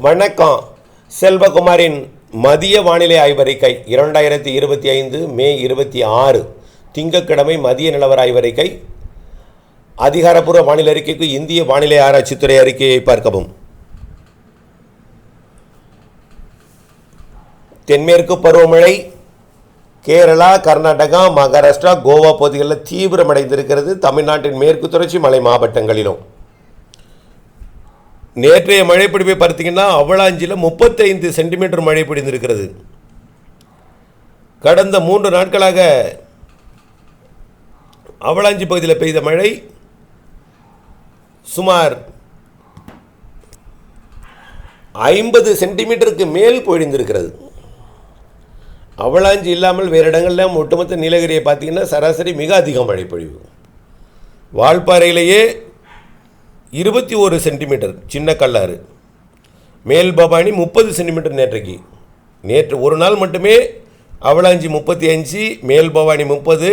வணக்கம். செல்வகுமாரின் மதிய வானிலை ஆய்வறிக்கை 2025 மே 26 திங்கட்கிழமை மதிய நிலவர ஆய்வறிக்கை. அதிகாரப்பூர்வ வானிலை அறிக்கைக்கு இந்திய வானிலை ஆராய்ச்சித்துறை அறிக்கையை பார்க்கவும். தென்மேற்கு பருவமழை கேரளா, கர்நாடகா, மகாராஷ்டிரா, கோவா பகுதிகளில் தீவிரமடைந்திருக்கிறது. தமிழ்நாட்டின் மேற்கு தொடர்ச்சி மலை மாவட்டங்களிலும் நேற்றைய மழை பிடிப்பை பார்த்தீங்கன்னா அவலாஞ்சியில் 35 சென்டிமீட்டர் மழை பிடிந்திருக்கிறது. கடந்த 3 நாட்களாக அவலாஞ்சி பகுதியில் பெய்த மழை சுமார் 50 சென்டிமீட்டருக்கு மேல் பொழிந்திருக்கிறது. அவலாஞ்சி இல்லாமல் வேறு இடங்களில் ஒட்டுமொத்த நீலகிரியை பார்த்தீங்கன்னா சராசரி மிக அதிக மழை பொழிவு. வால்பாறையிலேயே 21 சென்டிமீட்டர் சின்ன கல்லாறு, மேல் பவானி 30 சென்டிமீட்டர். நேற்று ஒரு நாள் மட்டுமே அவலாஞ்சி 35, மேல் பவானி 30,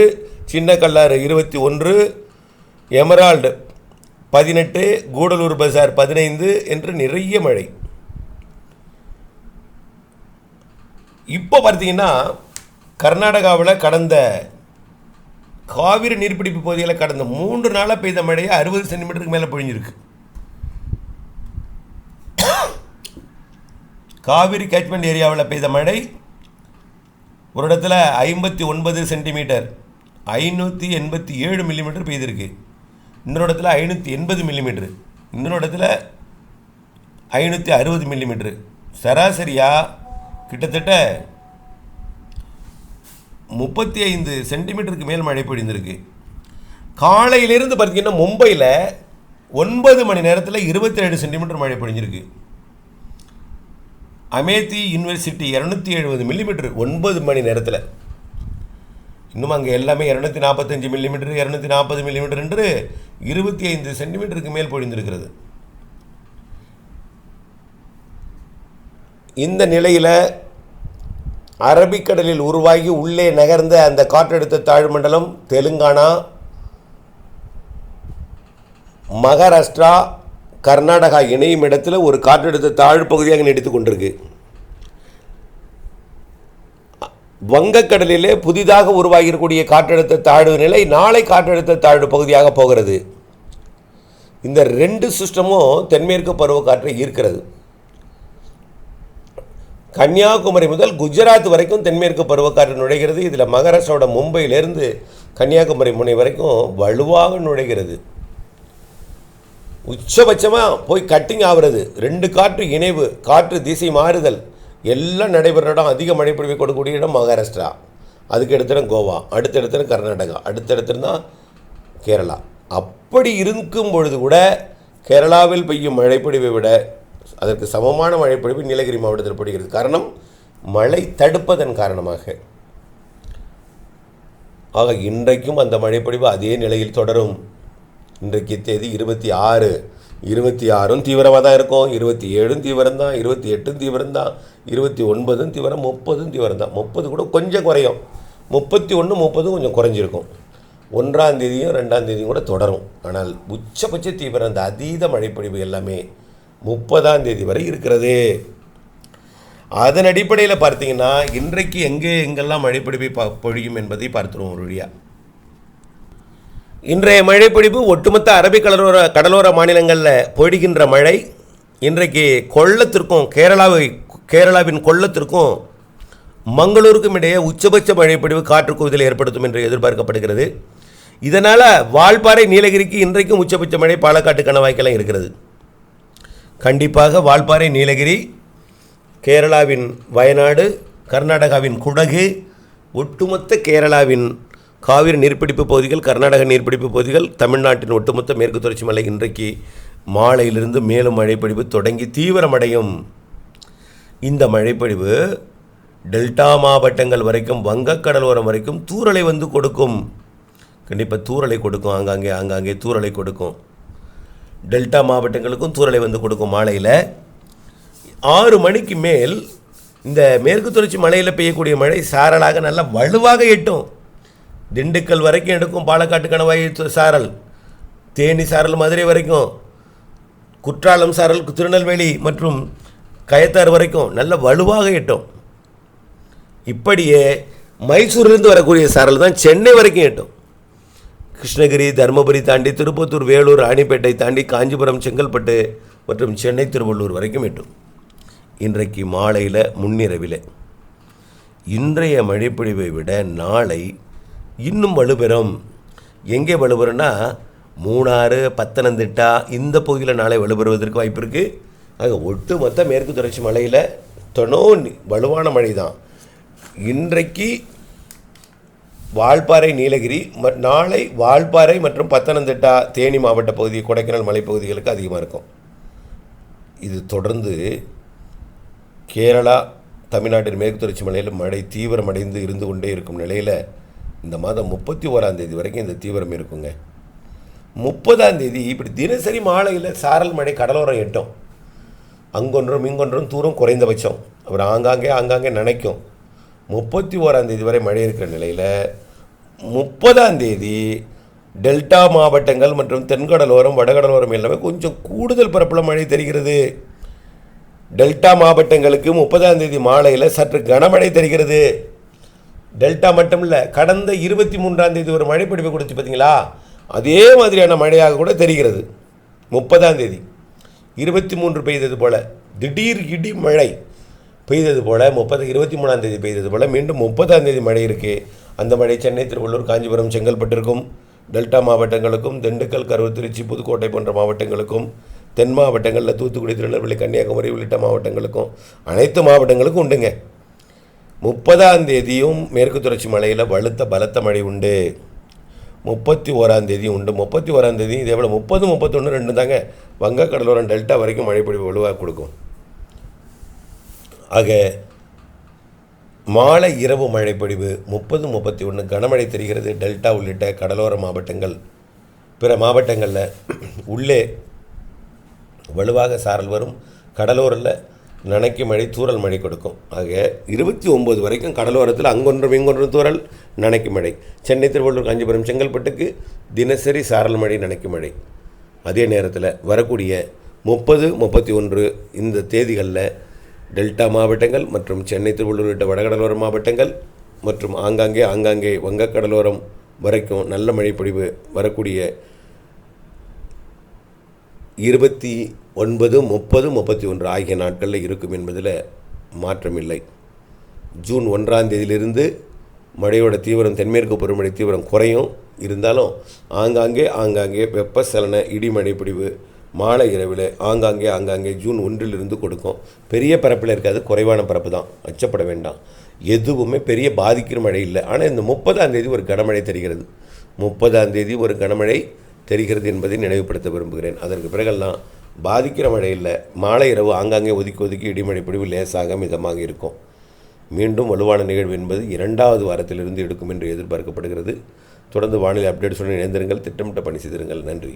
சின்ன கல்லாறு 21, எமரால்டு 18, கூடலூர் பஜார் 15 என்று நிறைய மழை. இப்போ பார்த்தீங்கன்னா கர்நாடகாவில் கடந்த காவிரி நீர்பிடிப்பு பகுதியில் கடந்த 3 நாளாக பெய்த மழையை 60 சென்டிமீட்டருக்கு மேலே பொழிஞ்சிருக்கு. காவிரி கேட்ச்மெண்ட் ஏரியாவில் பெய்த மழை ஒரு இடத்துல 59 சென்டிமீட்டர் 587 மில்லிமீட்டர் பெய்திருக்கு. இன்னொரு இடத்துல 580 மில்லிமீட்டர், இன்னொரு இடத்துல 560 மில்லிமீட்டர். சராசரியாக கிட்டத்தட்ட 35 சென்டிமீட்டருக்கு மேல் மழை பொழிந்திருக்கு. காலையிலிருந்து பார்த்தீங்கன்னா மும்பையில் 9 மணி நேரத்தில் 27 சென்டிமீட்டர் மழை பொழிஞ்சிருக்கு. அமேத்தி யூனிவர்சிட்டி 270 மில்லிமீட்டர் 9 மணி நேரத்தில். இன்னும் அங்கே எல்லாமே 245 மில்லிமீட்டர் 240 மில்லிமீட்டர் என்று 25 சென்டிமீட்டருக்கு மேல் பொழிந்திருக்கிறது. இந்த நிலையில் அரபிக்கடலில் உருவாகி உள்ளே நகர்ந்த அந்த காற்றழுத்த தாழ்வு மண்டலம் தெலுங்கானா, மகாராஷ்டிரா, கர்நாடகா இணையும் இடத்துல ஒரு காற்றழுத்த தாழ்வு பகுதியாக நீடித்து கொண்டிருக்கு. வங்கக்கடலிலே புதிதாக உருவாகியிருக்கக்கூடிய காற்றழுத்த தாழ்வு நிலை நாளை காற்றழுத்த தாழ்வு பகுதியாக போகிறது. இந்த 2 சிஸ்டமும் தென்மேற்கு பருவக்காற்றை ஈர்க்கிறது. கன்னியாகுமரி முதல் குஜராத் வரைக்கும் தென்மேற்கு பருவக்காற்று நுழைகிறது. இதில் மகாராஷ்டிராவோட மும்பையிலேருந்து கன்னியாகுமரி முனை வரைக்கும் வலுவாக நுழைகிறது. உச்சபட்சமாக போய் கட்டிங் ஆகிறது. 2 காற்று இணைவு, காற்று திசை மாறுதல் எல்லாம் நடைபெற இடம், அதிக மழை பொழிவை கொடுக்கக்கூடிய இடம் மகாராஷ்டிரா. அதுக்கு எடுத்துகிற கோவா, அடுத்த இடத்துல கர்நாடகா, அடுத்த இடத்துல தான் கேரளா. அப்படி இருக்கும் பொழுது கூட கேரளாவில் பெய்யும் மழைப்பொழிவை விட அதற்கு சமமான மழைப்பொழிவு நீலகிரி மாவட்டத்தில் பொழிகிறது. காரணம் மழை தடுப்பதன் காரணமாக. ஆக இன்றைக்கும் அந்த மழைப்பொழிவு அதே நிலையில் தொடரும். இன்றைக்கு தேதி 26. 26ம் தீவிரமாக தான் இருக்கும், 27ம் தீவிரம்தான், 28ம் தீவிரம்தான், 29ம் தீவிரம், 30ம் தீவிரம்தான். 30 கூட கொஞ்சம் குறையும், 31, 30 கொஞ்சம் குறைஞ்சிருக்கும். 1ஆம் தேதியும் 2ஆம் தேதியும் கூட தொடரும். ஆனால் உச்சபட்ச தீவிரம் அந்த அதீத மழைப்பொழிவு எல்லாமே 30ஆம் தேதி வரை இருக்கிறது. அதன் அடிப்படையில் பார்த்தீங்கன்னா இன்றைக்கு எங்கெல்லாம் மழைப்பொழிவை பொழியும் என்பதை பார்த்துருவோம் ஒரு வழியாக. இன்றைய மழைப்பொழிவு ஒட்டுமொத்த அரபிக் கடலோர மாநிலங்களில் பொழிகின்ற மழை இன்றைக்கு கொள்ளத்திற்கும் கேரளாவின் கொள்ளத்திற்கும் மங்களூருக்கும் இடையே உச்சபட்ச மழைப்பொழிவு காற்று குவிதலை ஏற்படுத்தும் என்று எதிர்பார்க்கப்படுகிறது. இதனால் வால்பாறை, நீலகிரிக்கு இன்றைக்கும் உச்சபட்ச மழை பாலக்காட்டு கணவாய்க்கெல்லாம் இருக்கிறது. கண்டிப்பாக வால்பாறை, நீலகிரி, கேரளாவின் வயநாடு, கர்நாடகாவின் குடகு, ஒட்டுமொத்த கேரளாவின் காவிரி நீர்பிடிப்பு பகுதிகள், கர்நாடக நீர்பிடிப்பு பகுதிகள், தமிழ்நாட்டின் ஒட்டுமொத்த மேற்கு தொடர்ச்சி மலை இன்றைக்கு மாலையிலிருந்து மேலும் மழைப்பொழிவு தொடங்கி தீவிரமடையும். இந்த மழைப்பொழிவு டெல்டா மாவட்டங்கள் வரைக்கும், வங்கக்கடலோரம் வரைக்கும் தூறலை வந்து கொடுக்கும். கண்டிப்பாக தூறலை கொடுக்கும், ஆங்காங்கே தூறலை கொடுக்கும். டெல்டா மாவட்டங்களுக்கும் தூறலை வந்து கொடுக்கும். மாலையில் 6 மணிக்கு மேல் இந்த மேற்கு தொடர்ச்சி மலையில் பெய்யக்கூடிய மழை சாரலாக நல்லா வலுவாக எட்டும். திண்டுக்கல் வரைக்கும் எடுக்கும், பாலக்காட்டு கணவாய் சாரல், தேனி சாரல் மதுரை வரைக்கும், குற்றாலம் சாரல் திருநெல்வேலி மற்றும் கயத்தாறு வரைக்கும் நல்ல வலுவாக எட்டும். இப்படியே மைசூரிலிருந்து வரக்கூடிய சாரல் தான் சென்னை வரைக்கும் எட்டும். கிருஷ்ணகிரி, தருமபுரி தாண்டி திருப்பத்தூர், வேலூர், ராணிப்பேட்டை தாண்டி காஞ்சிபுரம், செங்கல்பட்டு மற்றும் சென்னை, திருவள்ளூர் வரைக்கும் எட்டும். இன்றைக்கு மாலையில் முன்னிரவில் இன்றைய மழைப்பொழிவை விட நாளை இன்னும் வலுப்பெறும். எங்கே வலுப்பெறும்னா மூணாறு, பத்தனந்திட்டா இந்த பகுதியில் நாளை வலுப்பெறுவதற்கு வாய்ப்பு இருக்குது. ஆக ஒட்டுமொத்த மேற்கு தொடர்ச்சி மலையில் வலுவான மழை தான். இன்றைக்கு வால்பாறை, நீலகிரி, நாளை வால்பாறை மற்றும் பத்தனந்திட்டா, தேனி மாவட்ட பகுதி, கொடைக்கானல் மலைப்பகுதிகளுக்கு அதிகமாக இருக்கும். இது தொடர்ந்து கேரளா, தமிழ்நாட்டின் மேற்கு தொடர்ச்சி மலையில் மழை தீவிரமடைந்து இருந்து கொண்டே இருக்கும் நிலையில் இந்த மாதம் 31 வரைக்கும் இந்த தீவிரம் இருக்குங்க. 30 இப்படி தினசரி மாலையில் சாரல் மழை கடலோரம் எட்டும். அங்கொன்றும் இங்கொன்றும் தூரம் குறைந்தபட்சம், அப்புறம் ஆங்காங்கே நினைக்கும். 31 வரை மழை இருக்கிற நிலையில் 30 டெல்டா மாவட்டங்கள் மற்றும் தென்கடலோரம், வடகடலோரம் எல்லாமே கொஞ்சம் கூடுதல் பரப்பில் மழை தெரிகிறது. டெல்டா மாவட்டங்களுக்கு 30 மாலையில் சற்று கனமழை தெரிகிறது. டெல்டா மட்டும் இல்லை, கடந்த 23 ஒரு மழை பொழிவு கொடுத்து பார்த்தீங்களா, அதே மாதிரியான மழையாக கூட தெரிகிறது. 30 23 பெய்தது போல் திடீர் இடி மழை பெய்தது போல் 23 பெய்தது போல் மீண்டும் 30 மழை இருக்குது. அந்த மழை சென்னை, திருவள்ளூர், காஞ்சிபுரம், செங்கல்பட்டிற்கும், டெல்டா மாவட்டங்களுக்கும், திண்டுக்கல், கரூர், திருச்சி, புதுக்கோட்டை போன்ற மாவட்டங்களுக்கும், தென் மாவட்டங்களில் தூத்துக்குடி, திருநெல்வேலி, கன்னியாகுமரி உள்ளிட்ட மாவட்டங்களுக்கும், அனைத்து மாவட்டங்களுக்கும் உண்டுங்க. 30 மேற்கு தொடர்ச்சி மலையில் பலத்த மழை உண்டு. 31 உண்டு. 31 இதே போல் 30, 31 ரெண்டு தாங்க வங்கக்கடலோரம் டெல்டா வரைக்கும் மழை பொழிவு வலுவாக கொடுக்கும். ஆக மாலை இரவு மழைப்பொழிவு 30, 31 கனமழை தெரிகிறது. டெல்டா உள்ளிட்ட கடலோர மாவட்டங்கள், பிற மாவட்டங்களில் உள்ளே வலுவாக சாரல் வரும். கடலோரில் நனைக்கு மழை, தூறல் மழை கொடுக்கும். ஆக 29 வரைக்கும் கடலோரத்தில் அங்கொன்றும் இங்கொன்றும் தூறல், நனைக்கு மழை. சென்னை, திருவள்ளூர், காஞ்சிபுரம், செங்கல்பட்டுக்கு தினசரி சாரல் மழை, நனைக்கு மழை. அதே நேரத்தில் வரக்கூடிய 30, 31 இந்த தேதிகளில் டெல்டா மாவட்டங்கள் மற்றும் சென்னை, திருவள்ளூர் உள்ளிட்ட வடகடலோர மாவட்டங்கள் மற்றும் ஆங்காங்கே வங்கக்கடலோரம் வரைக்கும் நல்ல மழை பொழிவு வரக்கூடிய 29, 30, 31 ஆகிய நாட்களில் இருக்கும் என்பதில் மாற்றமில்லை. ஜூன் 1 மழையோட தீவிரம், தென்மேற்கு பருவமழை தீவிரம் குறையும். இருந்தாலும் ஆங்காங்கே வெப்பசலன இடிமழை பொழிவு மாலை இரவில் ஆங்காங்கே ஜூன் 1 கொடுக்கும். பெரிய பரப்பில் இருக்காது, குறைவான பரப்பு தான், அச்சப்பட வேண்டாம். எதுவுமே பெரிய பாதிக்கிற மழை இல்லை. ஆனால் இந்த 30 ஒரு கனமழை தெரிகிறது. 30 ஒரு கனமழை தெரிகிறது என்பதை நினைவுபடுத்த விரும்புகிறேன். அதற்கு பிறகெல்லாம் பாதிக்கிற மழை இல்லை. மாலை இரவு ஆங்காங்கே ஒதுக்கி இடிமழை பொழிவு லேசாக மிதமாக இருக்கும். மீண்டும் வலுவான நிகழ்வு என்பது 2வது வாரத்திலிருந்து எடுக்கும் என்று எதிர்பார்க்கப்படுகிறது. தொடர்ந்து வானிலை அப்டேட்ஸுடன் இணைந்திருங்கள், திட்டமிட்ட பணி செய்திருங்கள். நன்றி.